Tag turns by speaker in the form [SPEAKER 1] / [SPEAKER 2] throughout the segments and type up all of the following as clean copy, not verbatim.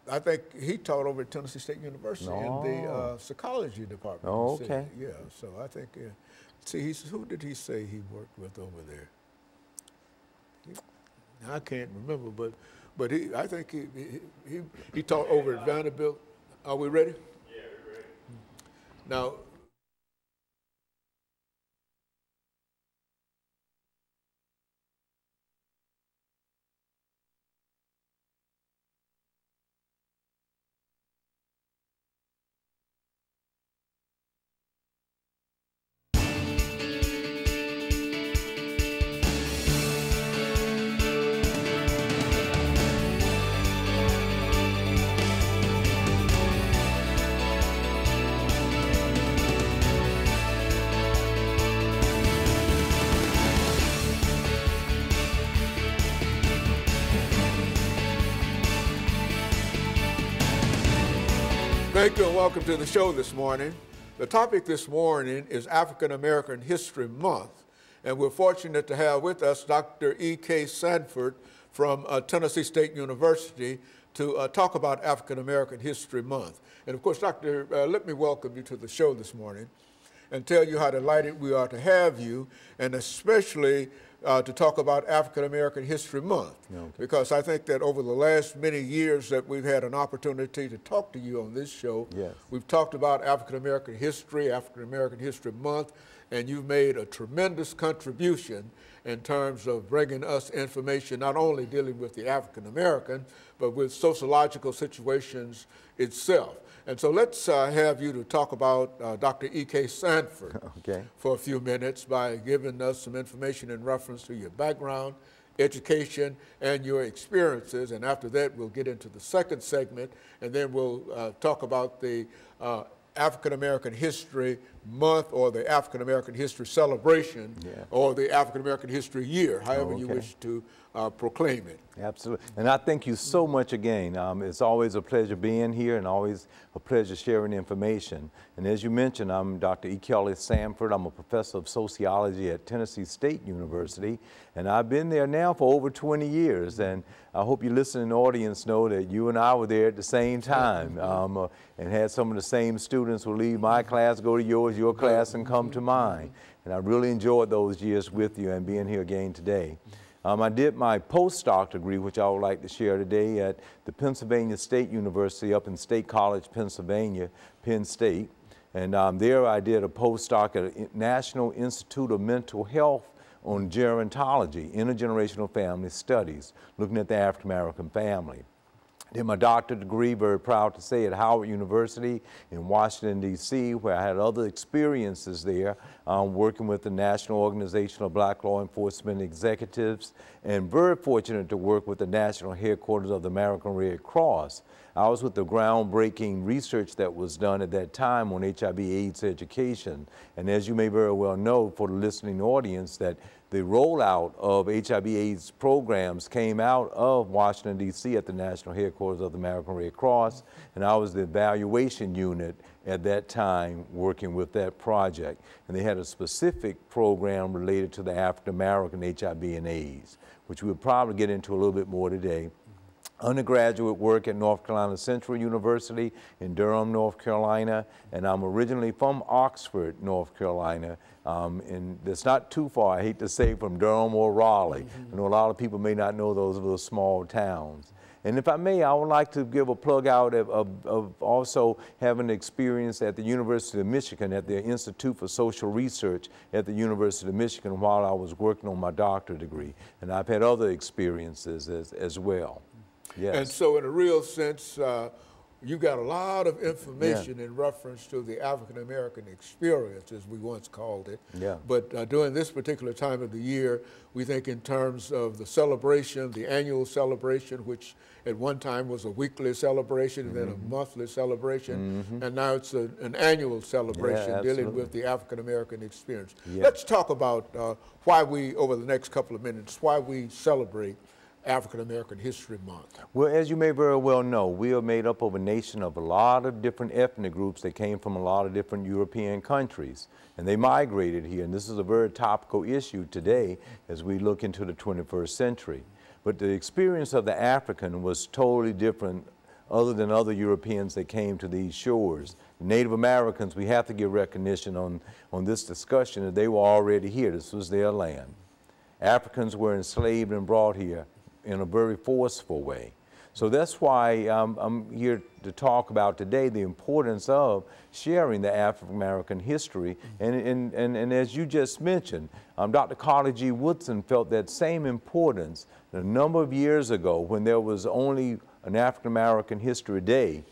[SPEAKER 1] I think he taught over at Tennessee State University in the psychology department.
[SPEAKER 2] Oh, okay.
[SPEAKER 1] Yeah, so I think, see, who did he say he worked with over there? I can't remember, but I think he taught over at Vanderbilt. Are we ready?
[SPEAKER 3] Yeah, we're ready.
[SPEAKER 1] Now, thank you and welcome to the show this morning. The topic this morning is African American History Month, and we're fortunate to have with us Dr. E.K. Sanford from Tennessee State University to talk about African American History Month. And of course, Doctor, let me welcome you to the show this morning and tell you how delighted we are to have you, and especially to talk about African American History Month, because I think that over the last many years that we've had an opportunity to talk to you on this show, we've talked about African American history, African American History Month, and you've made a tremendous contribution in terms of bringing us information, not only dealing with the African American, but with sociological situations itself. And so let's have you to talk about Dr. E.K. Sanford for a few minutes by giving us some information in reference to your background, education, and your experiences. And after that, we'll get into the second segment, and then we'll talk about the African American History Month or the African American History Celebration or the African American History Year, however you wish to proclaim it.
[SPEAKER 2] Absolutely. And I thank you so much again. It's always a pleasure being here and always a pleasure sharing information. And as you mentioned, I'm Dr. E. Kelly Sanford. I'm a professor of sociology at Tennessee State University, and I've been there now for over 20 years. And I hope your listening audience know that you and I were there at the same time and had some of the same students who leave my class, go to yours, your class, and come to mine. And I really enjoyed those years with you and being here again today. I did my postdoc degree, which I would like to share today, at the Pennsylvania State University up in State College, Pennsylvania, Penn State. And there I did a postdoc at the National Institute of Mental Health on gerontology, intergenerational family studies, looking at the African American family. Did my doctorate degree, very proud to say, at Howard University in Washington, D.C., where I had other experiences there, working with the National Organization of Black Law Enforcement Executives, and very fortunate to work with the national headquarters of the American Red Cross. I was with the groundbreaking research that was done at that time on HIV/AIDS education. And as you may very well know, for the listening audience, that the rollout of HIV/AIDS programs came out of Washington, D.C. at the national headquarters of the American Red Cross, and I was the evaluation unit at that time working with that project. And they had a specific program related to the African American HIV and AIDS, which we'll probably get into a little bit more today. Undergraduate work at North Carolina Central University in Durham, North Carolina, and I'm originally from Oxford, North Carolina, and it's not too far, I hate to say, from Durham or Raleigh. I know a lot of people may not know those little small towns. And if I may, I would like to give a plug out of also having experience at the University of Michigan at the Institute for Social Research at the University of Michigan while I was working on my doctorate degree. And I've had other experiences as well. Yes.
[SPEAKER 1] And so in a real sense, you got a lot of information in reference to the African American experience, as we once called it. But during this particular time of the year, we think in terms of the celebration, the annual celebration, which at one time was a weekly celebration and then a monthly celebration, and now it's an annual celebration dealing with the African American experience. Let's talk about why we, over the next couple of minutes, why we celebrate African American History Month.
[SPEAKER 2] Well, as you may very well know, we are made up of a nation of a lot of different ethnic groups that came from a lot of different European countries, and they migrated here, and this is a very topical issue today as we look into the 21st century. but the experience of the African was totally different other than other Europeans that came to these shores. Native Americans, we have to give recognition on this discussion that they were already here. This was their land. Africans were enslaved and brought here in a very forceful way. So that's why I'm here to talk about today the importance of sharing the African American history. And as you just mentioned, Dr. Carter G. Woodson felt that same importance a number of years ago when there was only an African American History Day,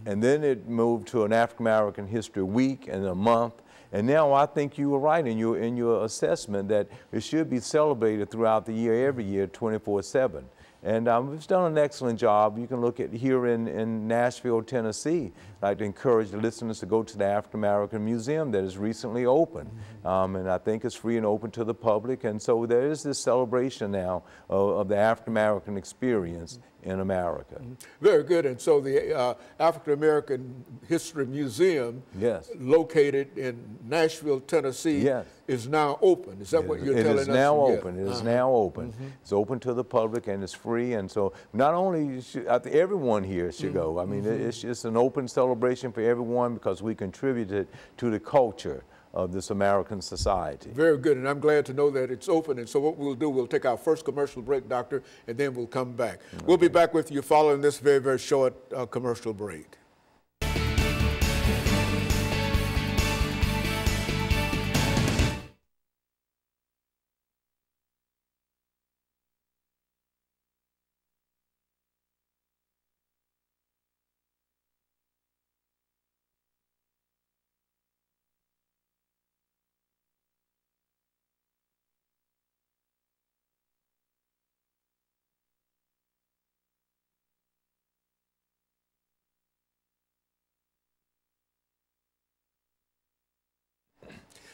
[SPEAKER 2] and then it moved to an African American History Week and a month. And now I think you were right in your assessment that it should be celebrated throughout the year, every year, 24/7. And we've done an excellent job. You can look at here in Nashville, Tennessee. I'd like to encourage the listeners to go to the African American Museum that is recently opened. And I think it's free and open to the public. And so there is this celebration now of the African American experience in America.
[SPEAKER 1] Very good. And so the African American History Museum,
[SPEAKER 2] yes,
[SPEAKER 1] located in Nashville, Tennessee,
[SPEAKER 2] yes,
[SPEAKER 1] is now open. Is that what you're telling us?
[SPEAKER 2] It is now open. It is now open. It's open to the public and it's free. And so not only should, I think everyone here should go. I mean, it's just an open celebration for everyone because we contributed to the culture of this American society.
[SPEAKER 1] Very good, and I'm glad to know that it's open. And so what we'll do, we'll take our first commercial break, Doctor, and then we'll come back. Okay. We'll be back with you following this very, very short commercial break.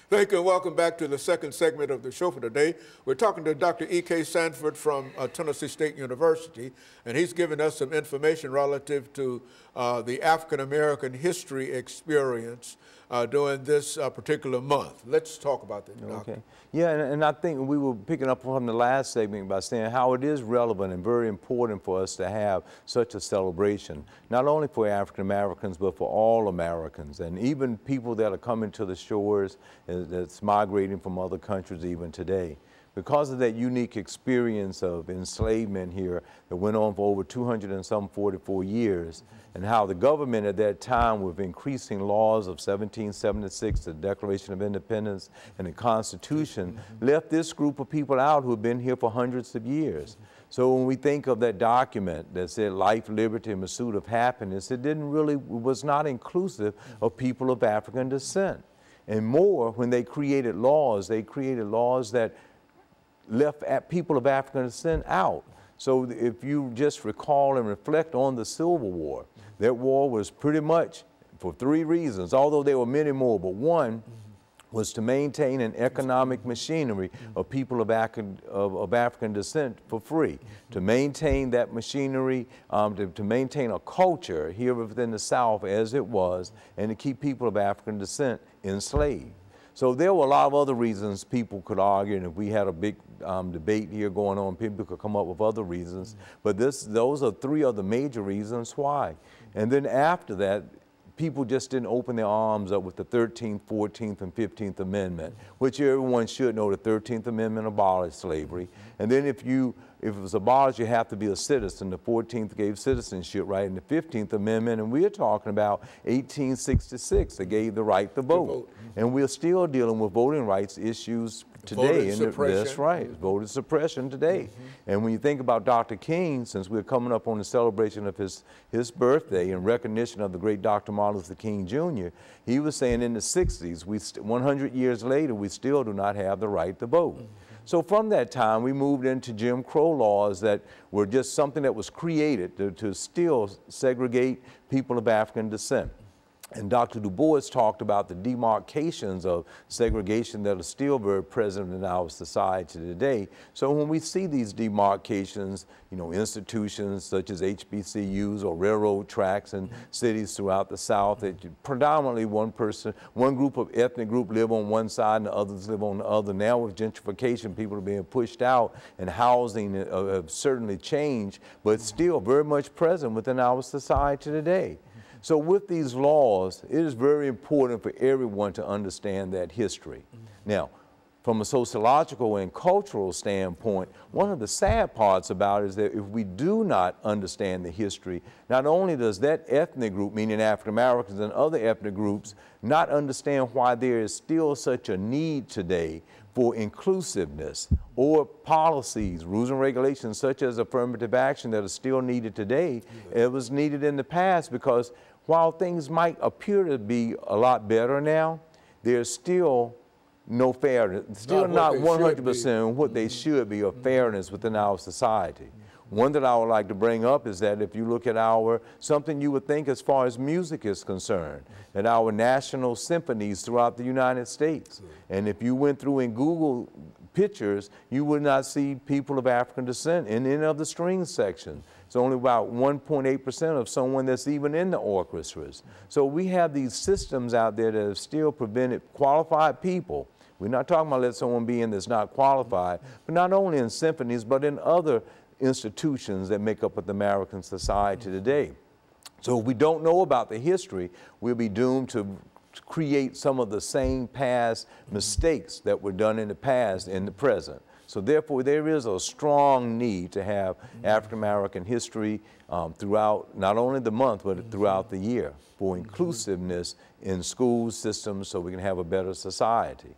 [SPEAKER 1] Thank you and welcome back to the second segment of the show for today. We're talking to Dr. E.K. Sanford from Tennessee State University, and he's given us some information relative to the African American history experience during this particular month. Let's talk about that, Doctor.
[SPEAKER 2] Okay. Yeah, and I think we were picking up from the last segment by saying how it is relevant and very important for us to have such a celebration, not only for African Americans, but for all Americans, and even people that are coming to the shores that's migrating from other countries even today. Because of that unique experience of enslavement here that went on for over 244 years, and how the government at that time, with increasing laws of 1776, the Declaration of Independence, and the Constitution, left this group of people out who have been here for hundreds of years. So when we think of that document that said life, liberty, and pursuit of happiness, it was not inclusive of people of African descent. And more, when they created laws that left people of African descent out. So if you just recall and reflect on the Civil War, that war was pretty much for three reasons, although there were many more, but one was to maintain an economic machinery of people of African descent for free, to maintain that machinery, to maintain a culture here within the South as it was, and to keep people of African descent enslaved. So there were a lot of other reasons people could argue, and if we had a big debate here going on, people could come up with other reasons, but those are three of the major reasons why. And then after that, people just didn't open their arms up with the 13th, 14th, and 15th Amendment, which everyone should know the 13th Amendment abolished slavery. And then if it was abolished, you have to be a citizen. The 14th gave citizenship right, and the 15th Amendment, and we're talking about 1866, that gave the right to vote. And we're still dealing with voting rights issues today. That's right, voter suppression today. And when you think about Dr. King, since we're coming up on the celebration of his birthday in recognition of the great Dr. Martin Luther King Jr., he was saying in the 60s, 100 years later, we still do not have the right to vote. So from that time, we moved into Jim Crow laws that were just something that was created to still segregate people of African descent. And Dr. Du Bois talked about the demarcations of segregation that are still very present in our society today. So when we see these demarcations, you know, institutions such as HBCUs or railroad tracks in cities throughout the South, that predominantly one group of ethnic group live on one side and the others live on the other. Now with gentrification, people are being pushed out and housing have certainly changed, but still very much present within our society today. So with these laws, it is very important for everyone to understand that history. Now, from a sociological and cultural standpoint, one of the sad parts about it is that if we do not understand the history, not only does that ethnic group, meaning African Americans and other ethnic groups, not understand why there is still such a need today for inclusiveness or policies, rules and regulations such as affirmative action that are still needed today. It was needed in the past because while things might appear to be a lot better now, there's still no fairness, still not 100% what they should be of fairness within our society. One that I would like to bring up is that if you look at something you would think as far as music is concerned, that our national symphonies throughout the United States, and if you went through and Google pictures, you would not see people of African descent in any of the string section. It's only about 1.8% of someone that's even in the orchestras. So we have these systems out there that have still prevented qualified people. We're not talking about letting someone be in that's not qualified, but not only in symphonies, but in other institutions that make up the American society today. So if we don't know about the history, we'll be doomed to create some of the same past mistakes that were done in the past in the present. So therefore, there is a strong need to have African American history throughout not only the month, but throughout the year for inclusiveness in school systems so we can have a better society.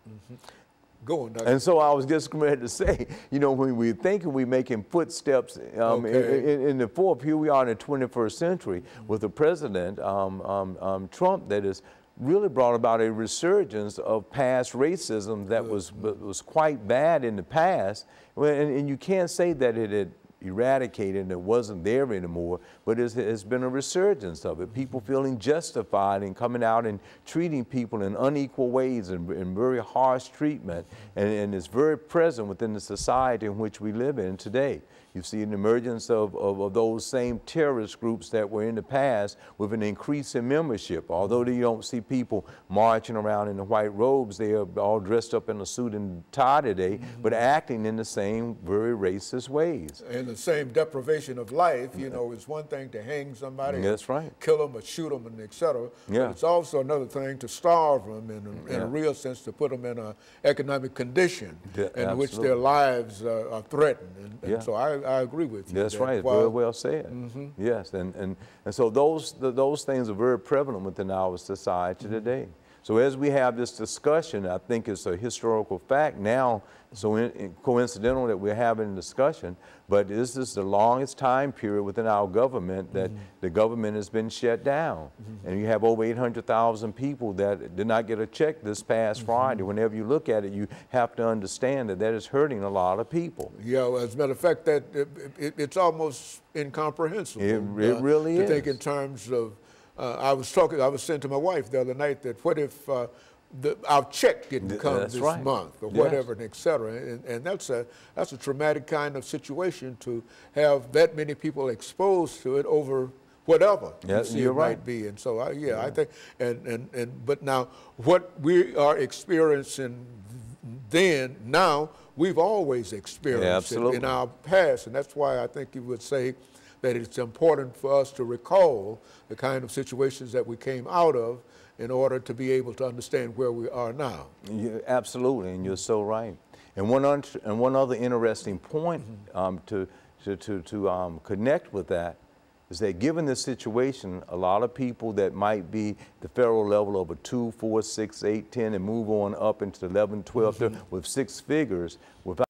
[SPEAKER 1] Go on, Dr.
[SPEAKER 2] And so I was just ready to say, you know, when we're thinking we're making footsteps in the fourth, here we are in the 21st century with a president, Trump, that is really brought about a resurgence of past racism that was quite bad in the past. And you can't say that it had eradicated and it wasn't there anymore, but it's been a resurgence of it. People feeling justified in coming out and treating people in unequal ways and very harsh treatment. And it's very present within the society in which we live in today. You see an emergence of those same terrorist groups that were in the past with an increase in membership. Although you don't see people marching around in the white robes, they are all dressed up in a suit and tie today, but acting in the same very racist ways.
[SPEAKER 1] And the same deprivation of life, you know, it's one thing to hang somebody,
[SPEAKER 2] that's right,
[SPEAKER 1] kill them or shoot them, and et cetera. But it's also another thing to starve them in a real sense, to put them in an economic condition in which their lives are threatened. And so I agree with you.
[SPEAKER 2] That's right. Very well said. Yes, and so those things are very prevalent within our society today. So as we have this discussion, I think it's a historical fact now, so coincidental that we're having a discussion, but this is the longest time period within our government that the government has been shut down. And you have over 800,000 people that did not get a check this past Friday. Whenever you look at it, you have to understand that that is hurting a lot of people.
[SPEAKER 1] Yeah, well, as a matter of fact, that it's almost incomprehensible.
[SPEAKER 2] It really is.
[SPEAKER 1] To think in terms of, I was saying to my wife the other night that what if our check didn't come this month or whatever, and et cetera. And that's a traumatic kind of situation to have that many people exposed to it over whatever it might be. And so, I think, but now what we are experiencing now, we've always experienced it in our past. And that's why I think you would say that it's important for us to recall the kind of situations that we came out of in order to be able to understand where we are now.
[SPEAKER 2] Yeah, absolutely, and you're so right. And one other interesting point to connect with that is that given this situation, a lot of people that might be the federal level of a 2, 4, 6, 8, 10, and move on up into 11, 12, with 6 figures, without